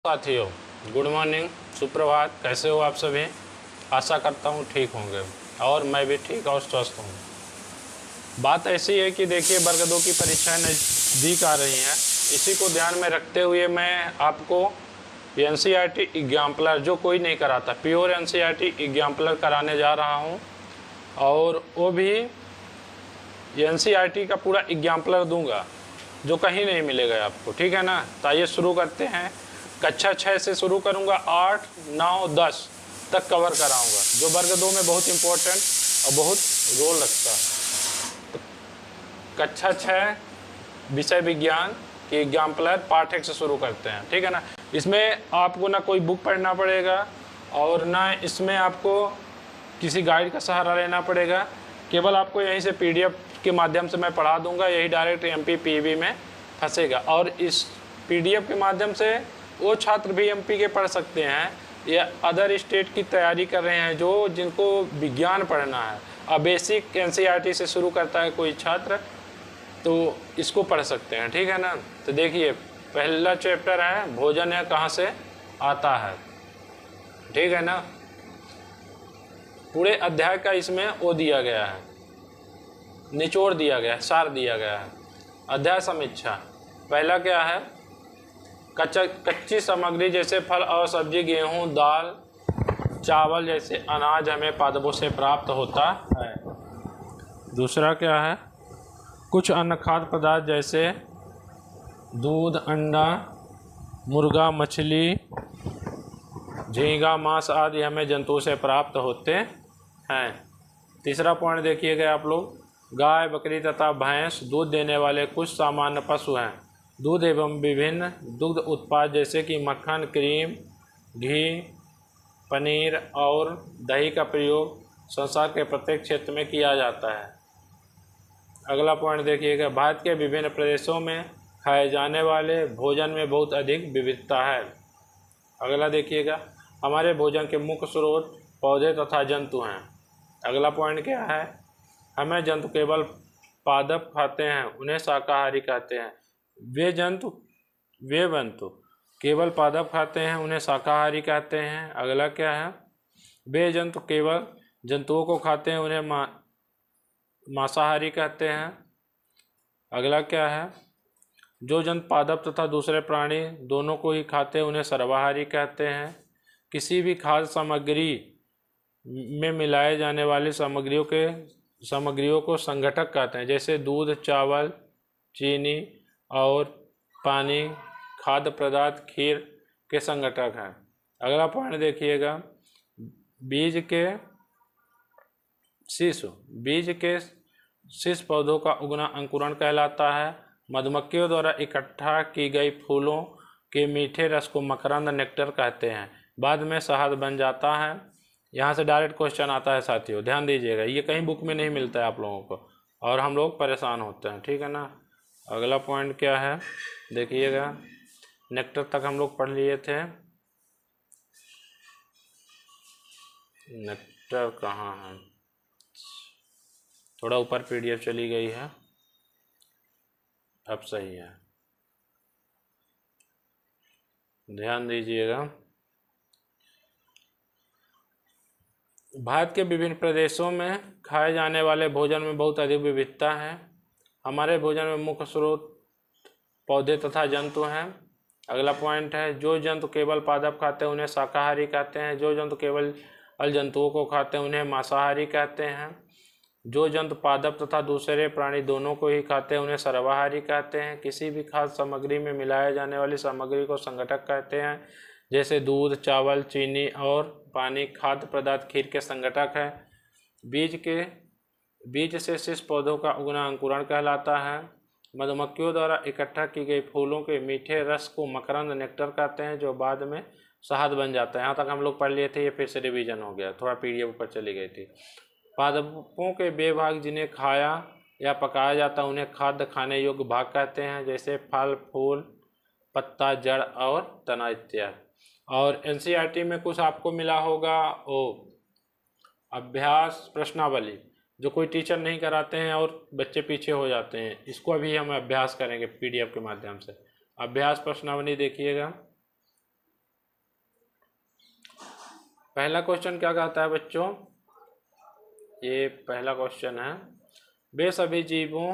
साथियों, good morning, सुप्रभात। कैसे हो आप सभी? आशा करता हूँ ठीक होंगे और मैं भी ठीक और स्वस्थ हूँ। बात ऐसी है कि देखिए, वर्ग 2 की परीक्षाएं नज़दीक आ रही हैं। इसी को ध्यान में रखते हुए मैं आपको NCERT एग्जाम्पलर, जो कोई नहीं कराता, प्योर NCERT एग्जाम्पलर कराने जा रहा हूँ और वो भी NCERT का पूरा एग्जाम्पलर दूंगा जो कहीं नहीं मिलेगा आपको। ठीक है ना? तो आइए शुरू करते हैं। कक्षा 6 से शुरू करूंगा, 8, 9, 10 तक कवर कराऊंगा, जो वर्ग 2 में बहुत इंपॉर्टेंट और बहुत रोल रखता है। तो कक्षा 6 विषय विज्ञान की एग्जाम्पलर पार्ट 1 से शुरू करते हैं। ठीक है ना? इसमें आपको ना कोई बुक पढ़ना पड़ेगा और ना इसमें आपको किसी गाइड का सहारा लेना पड़ेगा। केवल आपको यहीं से PDF के माध्यम से मैं पढ़ा दूंगा, यही डायरेक्ट MP-PB में फंसेगा। और इस PDF के माध्यम से वो छात्र भी MP के पढ़ सकते हैं या अदर स्टेट की तैयारी कर रहे हैं, जो जिनको विज्ञान पढ़ना है। अब बेसिक NCERT से शुरू करता है कोई छात्र, तो इसको पढ़ सकते हैं। ठीक है ना? तो देखिए, पहला चैप्टर है भोजन है कहाँ से आता है। ठीक है ना? पूरे अध्याय का इसमें वो दिया गया है, निचोड़ दिया गया है, सार दिया गया है। अध्याय समीक्षा। पहला क्या है? कच्ची सामग्री जैसे फल और सब्जी, गेहूं, दाल, चावल जैसे अनाज हमें पादपों से प्राप्त होता है। दूसरा क्या है? कुछ अन्य खाद्य पदार्थ जैसे दूध, अंडा, मुर्गा, मछली, झींगा, मांस आदि हमें जंतुओं से प्राप्त होते हैं। तीसरा पॉइंट देखिएगा आप लोग, गाय, बकरी तथा भैंस दूध देने वाले कुछ सामान्य पशु हैं। दूध एवं विभिन्न दुग्ध उत्पाद जैसे कि मक्खन, क्रीम, घी, पनीर और दही का प्रयोग संसार के प्रत्येक क्षेत्र में किया जाता है। अगला पॉइंट देखिएगा, भारत के विभिन्न प्रदेशों में खाए जाने वाले भोजन में बहुत अधिक विविधता है। अगला देखिएगा, हमारे भोजन के मुख्य स्रोत पौधे तथा जंतु हैं। अगला पॉइंट क्या है? हमें जंतु केवल पादप खाते हैं, उन्हें शाकाहारी कहते हैं। वे जंतु केवल पादप खाते हैं, उन्हें शाकाहारी कहते हैं। अगला क्या है? वे जंतु केवल जंतुओं को खाते हैं, उन्हें मांसाहारी कहते हैं। अगला क्या है? जो जंतु पादप तथा दूसरे प्राणी दोनों को ही खाते हैं, उन्हें सर्वाहारी कहते हैं। किसी भी खाद्य सामग्री में मिलाए जाने वाली सामग्रियों को संघटक कहते हैं, जैसे दूध, चावल, चीनी और पानी खाद्य पदार्थ खीर के संघटक हैं। अगला पॉइंट देखिएगा, बीज के शीश पौधों का उगना अंकुरण कहलाता है। मधुमक्खियों द्वारा इकट्ठा की गई फूलों के मीठे रस को मकरंद, नेक्टर कहते हैं। बाद में शहद बन जाता है। यहाँ से डायरेक्ट क्वेश्चन आता है साथियों, ध्यान दीजिएगा, ये कहीं बुक में नहीं मिलता है आप लोगों को और हम लोग परेशान होते हैं। ठीक है ना? अगला पॉइंट क्या है देखिएगा, नेक्टर तक हम लोग पढ़ लिए थे। नेक्टर कहाँ है? थोड़ा ऊपर PDF चली गई है, अब सही है, ध्यान दीजिएगा। भारत के विभिन्न प्रदेशों में खाए जाने वाले भोजन में बहुत अधिक विविधता है। हमारे भोजन में मुख्य स्रोत पौधे तथा जंतु हैं। अगला पॉइंट है, जो जंतु केवल पादप खाते हैं, उन्हें शाकाहारी कहते हैं। जो जंतु केवल जंतुओं को खाते हैं, उन्हें मांसाहारी कहते हैं। जो जंतु पादप तथा दूसरे प्राणी दोनों को ही खाते हैं, उन्हें सर्वाहारी कहते हैं। किसी भी खाद्य सामग्री में मिलाए जाने वाली सामग्री को संघटक कहते हैं, जैसे दूध, चावल, चीनी और पानी खाद्य पदार्थ खीर के संघटक है। बीज से शीश पौधों का उगना अंकुरण कहलाता है। मधुमक्खियों द्वारा इकट्ठा की गई फूलों के मीठे रस को मकरंद, नेक्टर कहते हैं, जो बाद में शहद बन जाता है। यहाँ तक हम लोग पढ़ लिए थे, ये फिर से रिवीजन हो गया, थोड़ा PDF ऊपर चली गई थी। पादपों के वे भाग जिन्हें खाया या पकाया जाता है, उन्हें खाद्य खाने योग्य भाग कहते हैं, जैसे फल, फूल, पत्ता, जड़ और तना इत्यादि। और NCERT में कुछ आपको मिला होगा वो अभ्यास प्रश्नावली, जो कोई टीचर नहीं कराते हैं और बच्चे पीछे हो जाते हैं। इसको अभी हम अभ्यास करेंगे PDF के माध्यम से। अभ्यास प्रश्नावली देखिएगा, पहला क्वेश्चन क्या कहता है बच्चों, ये पहला क्वेश्चन है, वे सभी जीवों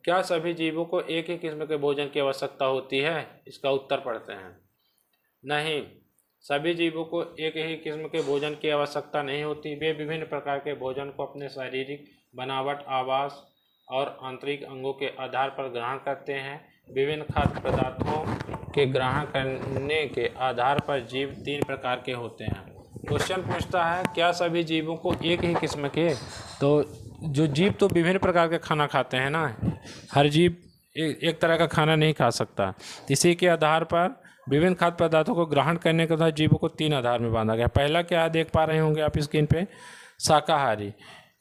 क्या सभी जीवों को एक ही किस्म के भोजन की आवश्यकता होती है? इसका उत्तर पढ़ते हैं। नहीं, सभी जीवों को एक ही किस्म के भोजन की आवश्यकता नहीं होती। वे विभिन्न प्रकार के भोजन को अपने शारीरिक बनावट, आवास और आंतरिक अंगों के आधार पर ग्रहण करते हैं। विभिन्न खाद्य पदार्थों के ग्रहण करने के आधार पर जीव 3 प्रकार के होते हैं। क्वेश्चन पूछता है क्या सभी जीवों को एक ही किस्म के, तो जो जीव तो विभिन्न प्रकार के खाना खाते हैं ना, हर जीव एक तरह का खाना नहीं खा सकता। इसी के आधार पर विभिन्न खाद्य पदार्थों को ग्रहण करने के बाद जीवों को 3 आधार में बांधा गया। पहला क्या है, देख पा रहे होंगे आप स्क्रीन पे, शाकाहारी,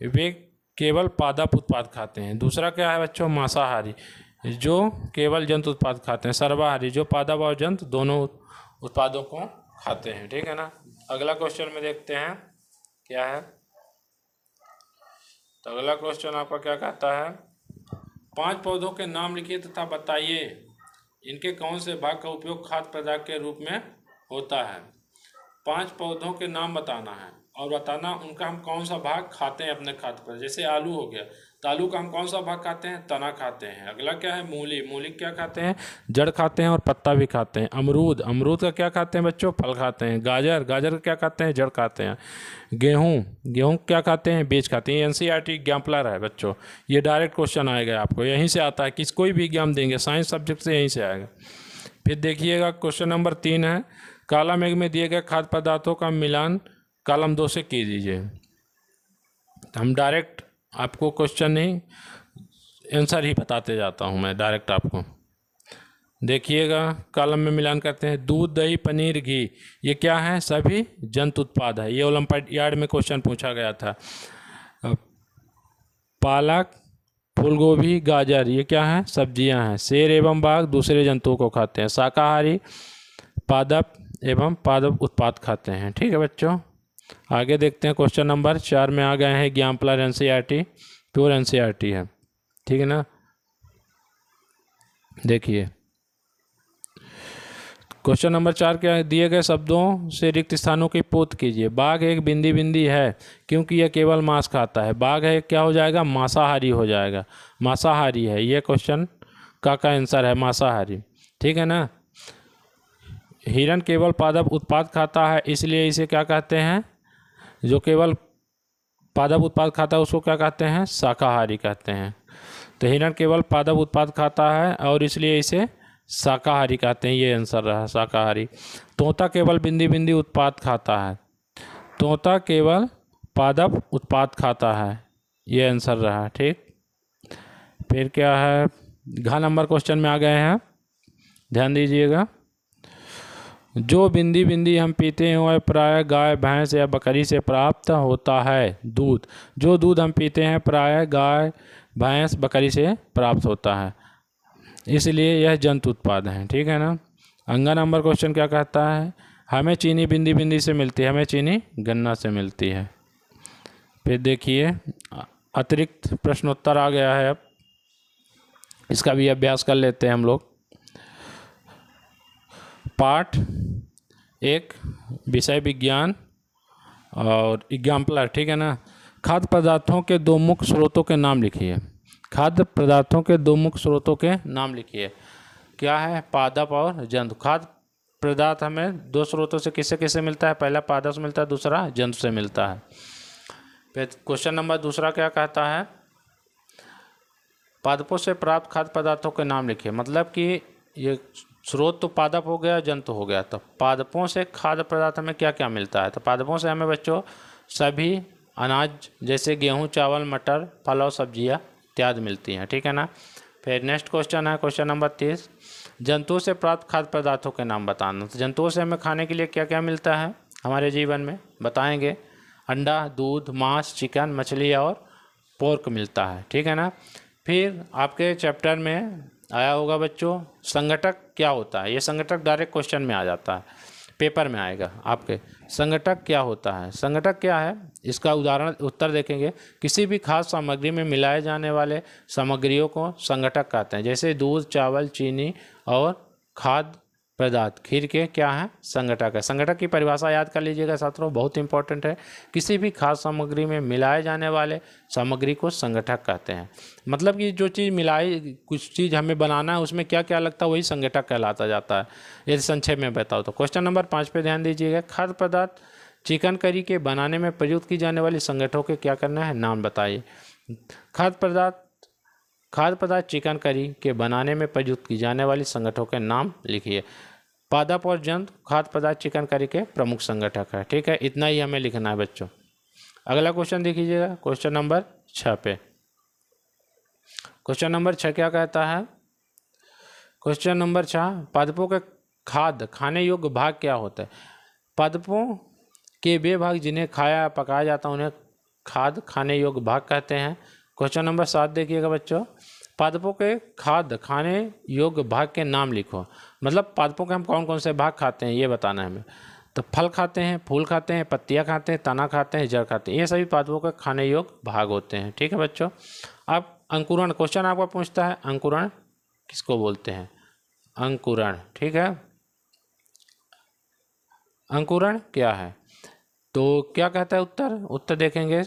वे केवल पादप उत्पाद खाते हैं। दूसरा क्या है बच्चों, मांसाहारी, जो केवल जंतु उत्पाद खाते हैं। सर्वाहारी, जो पादप और जंतु दोनों उत्पादों को खाते हैं। ठीक है ना। अगला क्वेश्चन में देखते हैं क्या है। तो अगला क्वेश्चन आपका क्या कहता है, 5 पौधों के नाम लिखिए तथा बताइए इनके कौन से भाग का उपयोग खाद्य पदार्थ के रूप में होता है। 5 पौधों के नाम बताना है और बताना उनका हम कौन सा भाग खाते हैं अपने खाद्य पदार्थ। जैसे आलू हो गया, तो आलू का हम कौन सा भाग खाते हैं, तना खाते हैं। अगला क्या है, मूली, मूली क्या खाते हैं, जड़ खाते हैं और पत्ता भी खाते हैं। अमरूद, अमरूद का क्या खाते हैं बच्चों, फल खाते हैं। गाजर, गाजर का क्या खाते हैं, जड़ खाते हैं। गेहूँ, गेहूँ क्या खाते हैं, बीज खाते हैं। एनसीईआरटी एग्जाम्पलर है बच्चों, ये डायरेक्ट क्वेश्चन आएगा आपको, यहीं से आता है। कोई भी एग्जाम देंगे साइंस सब्जेक्ट से यहीं से आएगा। फिर देखिएगा क्वेश्चन नंबर 3 है, काला मेघ में दिए गए खाद्य पदार्थों का मिलान कॉलम 2 से कीजिए। हम डायरेक्ट आपको क्वेश्चन नहीं, आंसर ही बताते जाता हूँ मैं डायरेक्ट आपको। देखिएगा कॉलम में मिलान करते हैं, दूध, दही, पनीर, घी, ये क्या है, सभी जंतु उत्पाद है। ये ओलंपियाड में क्वेश्चन पूछा गया था। पालक, फूलगोभी, गाजर, ये क्या है, सब्जियां हैं। शेर एवं बाघ दूसरे जंतुओं को खाते हैं। शाकाहारी पादप एवं पादप उत्पाद खाते हैं। ठीक है बच्चों, आगे देखते हैं। क्वेश्चन नंबर 4 में आ गए हैं, एग्जाम्पलर एनसीईआरटी, प्योर एनसीईआरटी है। ठीक है ना। देखिए क्वेश्चन नंबर 4 क्या है, दिए गए शब्दों से रिक्त स्थानों की पूर्ति कीजिए। बाघ एक बिंदी बिंदी है क्योंकि यह केवल मांस खाता है। बाघ है क्या हो जाएगा, मांसाहारी हो जाएगा, मांसाहारी है। ये क्वेश्चन का आंसर है मांसाहारी। ठीक है ना। हिरण केवल पादप उत्पाद खाता है, इसलिए इसे क्या कहते हैं, जो केवल पादप उत्पाद खाता है उसको क्या कहते हैं, शाकाहारी कहते हैं। तो हिरण केवल पादप उत्पाद खाता है और इसलिए इसे शाकाहारी कहते हैं। ये आंसर रहा शाकाहारी। तोता केवल बिंदी बिंदी उत्पाद खाता है। तोता केवल पादप उत्पाद खाता है, ये आंसर रहा। ठीक, फिर क्या है, घ नंबर क्वेश्चन में आ गए हैं, ध्यान दीजिएगा। जो बिंदी बिंदी हम पीते हैं वह प्रायः गाय, भैंस या बकरी से प्राप्त होता है। दूध, जो दूध हम पीते हैं प्रायः गाय, भैंस, बकरी से प्राप्त होता है, इसलिए यह जंतु उत्पाद है। ठीक है ना। अंगा नंबर क्वेश्चन क्या कहता है, हमें चीनी बिंदी बिंदी से मिलती है, हमें चीनी गन्ना से मिलती है। फिर देखिए अतिरिक्त प्रश्नोत्तर आ गया है, अब इसका भी अभ्यास कर लेते हैं हम लोग। पाठ 1 विषय विज्ञान और एग्जाम्पलर। ठीक है ना। खाद्य पदार्थों के 2 मुख्य स्रोतों के नाम लिखिए। खाद्य पदार्थों के 2 मुख्य स्रोतों के नाम लिखिए। क्या है, पादप और जंतु। खाद्य पदार्थ हमें 2 स्रोतों से किससे किससे मिलता है, पहला पादप से मिलता है, दूसरा जंतु से मिलता है। फिर क्वेश्चन नंबर 2 क्या कहता है, पादपों से प्राप्त खाद्य पदार्थों के नाम लिखिए। मतलब कि ये स्रोत तो पादप हो गया, जंतु हो गया, तो पादपों से खाद्य पदार्थ हमें क्या क्या मिलता है। तो पादपों से हमें बच्चों सभी अनाज जैसे गेहूं, चावल, मटर, फल और सब्जियां इत्यादि मिलती हैं। ठीक है ना। फिर नेक्स्ट क्वेश्चन है क्वेश्चन नंबर 30, जंतुओं से प्राप्त खाद्य पदार्थों के नाम बताना। तो जंतुओं से हमें खाने के लिए क्या क्या मिलता है हमारे जीवन में, बताएंगे। अंडा, दूध, मांस, चिकन, मछली और पोर्क मिलता है। ठीक है ना। फिर आपके चैप्टर में आया होगा बच्चों, संगठक क्या होता है। ये संगठक डायरेक्ट क्वेश्चन में आ जाता है, पेपर में आएगा आपके। संगठक क्या होता है, संगठक क्या है, इसका उदाहरण उत्तर देखेंगे। किसी भी खाद्य सामग्री में मिलाए जाने वाले सामग्रियों को संगठक कहते हैं। जैसे दूध, चावल, चीनी और खाद्य पदार्थ खीर के क्या है, संघटक है। संघटक की परिभाषा याद कर लीजिएगा साथियों, बहुत इंपॉर्टेंट है। किसी भी खाद्य सामग्री में मिलाए जाने वाले सामग्री को संघटक कहते हैं। मतलब कि जो चीज़ मिलाई, कुछ चीज़ हमें बनाना है, उसमें क्या क्या लगता है, वही संघटक कहलाता जाता है। यदि संक्षेप में बताओ तो क्वेश्चन नंबर 5 पे ध्यान दीजिएगा। खाद्य पदार्थ चिकन करी के बनाने में प्रयुक्त की जाने वाली संगठनों के क्या करना है, नाम बताइए। खाद्य पदार्थ चिकन करी के बनाने में प्रयुक्त की जाने वाली संगठनों के नाम लिखिए। पादप और जंतु खाद्य पदार्थ चिकन करी के प्रमुख संगठक है। ठीक है, इतना ही हमें लिखना है बच्चों। अगला क्वेश्चन देखिएगा, क्वेश्चन नंबर 6 पे। क्वेश्चन नंबर 6 क्या कहता है? क्वेश्चन नंबर 6, पादपों के खाद्य खाने योग्य भाग क्या होता है? पादपों के वे भाग जिन्हें खाया पकाया जाता है उन्हें खाद्य खाने योग्य भाग कहते हैं। क्वेश्चन नंबर 7 देखिएगा बच्चों, पादपों के खाद्य खाने योग्य भाग के नाम लिखो। मतलब पादपों के हम कौन कौन से भाग खाते हैं ये बताना है हमें। तो फल खाते हैं, फूल खाते हैं, पत्तियां खाते हैं, तना खाते हैं, जड़ खाते हैं, ये सभी पादपों के खाने योग्य भाग होते हैं। ठीक है बच्चों। अब अंकुरण क्वेश्चन आपका पूछता है, अंकुरण किसको बोलते हैं? अंकुरण। ठीक है, अंकुरण क्या है? तो क्या कहता है उत्तर देखेंगे,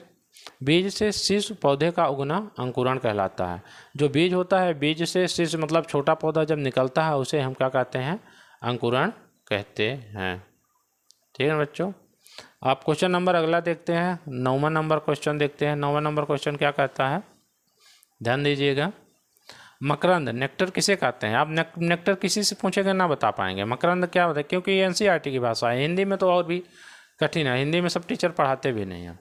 बीज से शिशु पौधे का उगना अंकुरण कहलाता है। जो बीज होता है, बीज से शिशु मतलब छोटा पौधा जब निकलता है उसे हम क्या कहते हैं? अंकुरण कहते हैं। ठीक है बच्चों। आप क्वेश्चन नंबर अगला देखते हैं, 9वां नंबर क्वेश्चन देखते हैं। 9वां नंबर क्वेश्चन क्या कहता है, ध्यान दीजिएगा। मकरंद नेक्टर किसे कहते हैं? आप नेक्टर किसी से पूछेंगे ना बता पाएंगे। मकरंद क्या होता है, क्योंकि ये एनसीईआरटी की भाषा है। हिंदी में तो और भी कठिन है, हिंदी में सब टीचर पढ़ाते भी नहीं हैं।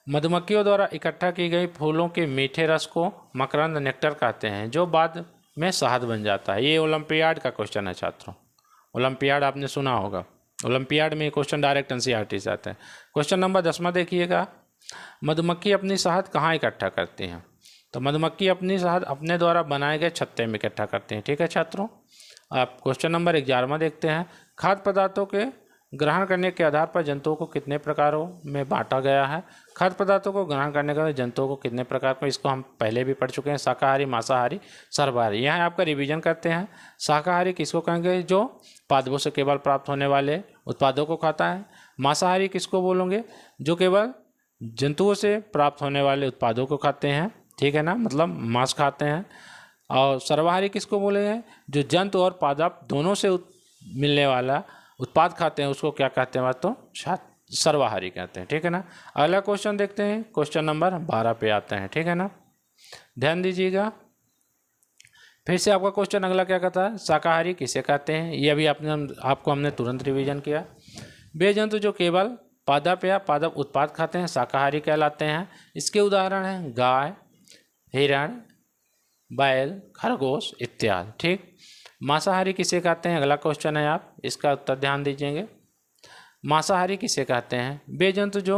मधुमक्खियों द्वारा इकट्ठा की गई फूलों के मीठे रस को मकरंद नेक्टर कहते हैं, जो बाद में शहद बन जाता है। ये ओलंपियाड का क्वेश्चन है छात्रों, ओलंपियाड आपने सुना होगा, ओलंपियाड में क्वेश्चन डायरेक्ट एनसीईआरटी से आते हैं। क्वेश्चन नंबर 10वां देखिएगा, मधुमक्खी अपनी शहद कहाँ इकट्ठा करती हैं? तो मधुमक्खी अपनी शहद अपने द्वारा बनाए गए छत्ते में इकट्ठा करते हैं। ठीक है छात्रों। आप क्वेश्चन नंबर 11वां देखते हैं, खाद्य पदार्थों के ग्रहण करने के आधार पर जंतुओं को कितने प्रकारों में बांटा गया है? खाद्य पदार्थों को ग्रहण करने के बाद जंतुओं को कितने प्रकार में, इसको हम पहले भी पढ़ चुके हैं, शाकाहारी, मांसाहारी, सर्वाहारी। यहाँ आपका रिवीजन करते हैं। शाकाहारी किसको कहेंगे? जो पादपों से केवल प्राप्त होने वाले उत्पादों को खाता है। मांसाहारी किसको बोलोगे? जो केवल जंतुओं से प्राप्त होने वाले उत्पादों को खाते हैं। ठीक है ना, मतलब मांस खाते हैं। और सर्वाहारी किसको बोलेंगे? जो जंतु और पादप दोनों से मिलने वाला उत्पाद खाते हैं, उसको क्या कहते हैं? तो सर्वाहारी कहते हैं। ठीक है ना। अगला क्वेश्चन देखते हैं, क्वेश्चन नंबर 12 पे आते हैं। ठीक है ना, ध्यान दीजिएगा। फिर से आपका क्वेश्चन अगला क्या कहता है, शाकाहारी किसे कहते हैं? ये अभी आपको हमने तुरंत रिवीजन किया। वे जंतु जो केवल पादप या पादप उत्पाद खाते हैं शाकाहारी कहलाते हैं। इसके उदाहरण हैं गाय, हिरण, बैल, खरगोश इत्यादि। ठीक। मांसाहारी किसे कहते हैं? अगला क्वेश्चन है, आप इसका उत्तर ध्यान दीजिएंगे। मांसाहारी किसे कहते हैं? वे जंतु जो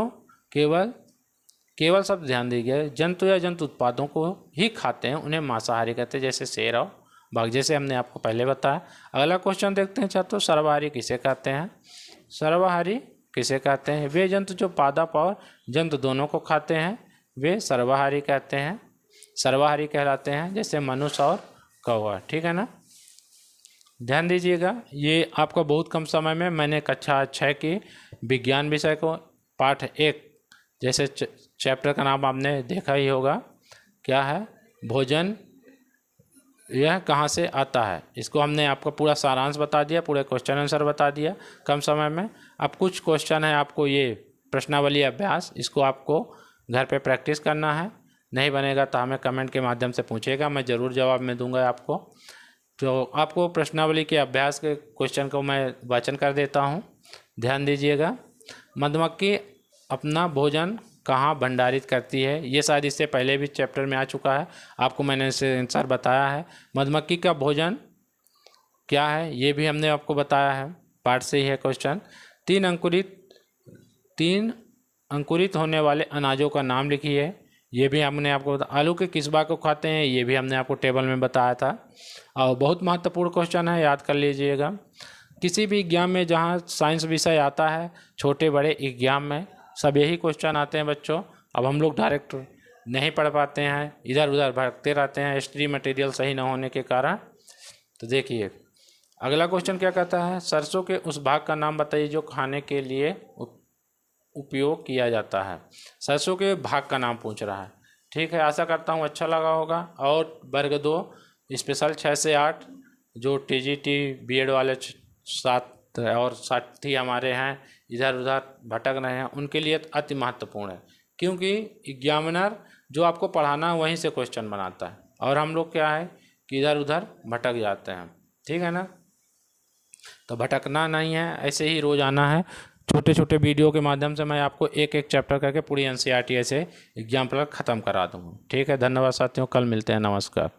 केवल शब्द ध्यान दीजिए, जंतु या जंतु उत्पादों को ही खाते हैं उन्हें मांसाहारी कहते हैं, जैसे शेर और बाघ, जैसे हमने आपको पहले बताया। अगला क्वेश्चन देखते हैं छात्रों, सर्वाहारी किसे कहते हैं? सर्वाहारी किसे कहते हैं? वे जंतु जो पादप और जंतु दोनों को खाते हैं वे सर्वाहारी कहते हैं, सर्वाहारी कहलाते हैं, जैसे मनुष्य और कौवा। ठीक है ना, ध्यान दीजिएगा। ये आपका बहुत कम समय में मैंने कक्षा 6 के विज्ञान विषय को पाठ 1 जैसे चैप्टर का नाम आपने देखा ही होगा, क्या है? भोजन यह कहाँ से आता है। इसको हमने आपको पूरा सारांश बता दिया, पूरे क्वेश्चन आंसर बता दिया कम समय में। अब कुछ क्वेश्चन है आपको ये प्रश्नावली अभ्यास, इसको आपको घर पे प्रैक्टिस करना है। नहीं बनेगा तो हमें कमेंट के माध्यम से पूछेगा, मैं ज़रूर जवाब में दूंगा आपको। तो आपको प्रश्नावली के अभ्यास के क्वेश्चन को मैं वाचन कर देता हूँ, ध्यान दीजिएगा। मधुमक्खी अपना भोजन कहाँ भंडारित करती है? ये शायद इससे पहले भी चैप्टर में आ चुका है, आपको मैंने इसे आंसर बताया है। मधुमक्खी का भोजन क्या है ये भी हमने आपको बताया है, पाठ से ही है क्वेश्चन। 3 अंकुरित होने वाले अनाजों का नाम लिखिए, ये भी हमने आपको बताया। आलू के किस भाग को खाते हैं, ये भी हमने आपको टेबल में बताया था। और बहुत महत्वपूर्ण क्वेश्चन है, याद कर लीजिएगा। किसी भी एग्जाम में जहाँ साइंस विषय आता है, छोटे बड़े एग्जाम में सब यही क्वेश्चन आते हैं बच्चों। अब हम लोग डायरेक्ट नहीं पढ़ पाते हैं, इधर उधर भटकते रहते हैं स्टडी मटेरियल सही न होने के कारण। तो देखिए अगला क्वेश्चन क्या कहता है, सरसों के उस भाग का नाम बताइए जो खाने के लिए उपयोग किया जाता है। सरसों के भाग का नाम पूछ रहा है। ठीक है, आशा करता हूँ अच्छा लगा होगा। और वर्ग 2 स्पेशल 6 से 8 जो TGT BED वाले छात्र और साथी हमारे हैं इधर उधर भटक रहे हैं, उनके लिए अति महत्वपूर्ण है, क्योंकि एग्जामिनर जो आपको पढ़ाना है वहीं से क्वेश्चन बनाता है और हम लोग क्या है कि इधर उधर भटक जाते हैं। ठीक है ना, तो भटकना नहीं है, ऐसे ही रोज आना है। छोटे छोटे वीडियो के माध्यम से मैं आपको एक एक चैप्टर करके पूरी NCERT ऐसे एग्जाम्पल ख़त्म करा दूँगा। ठीक है, धन्यवाद साथियों, कल मिलते हैं, नमस्कार।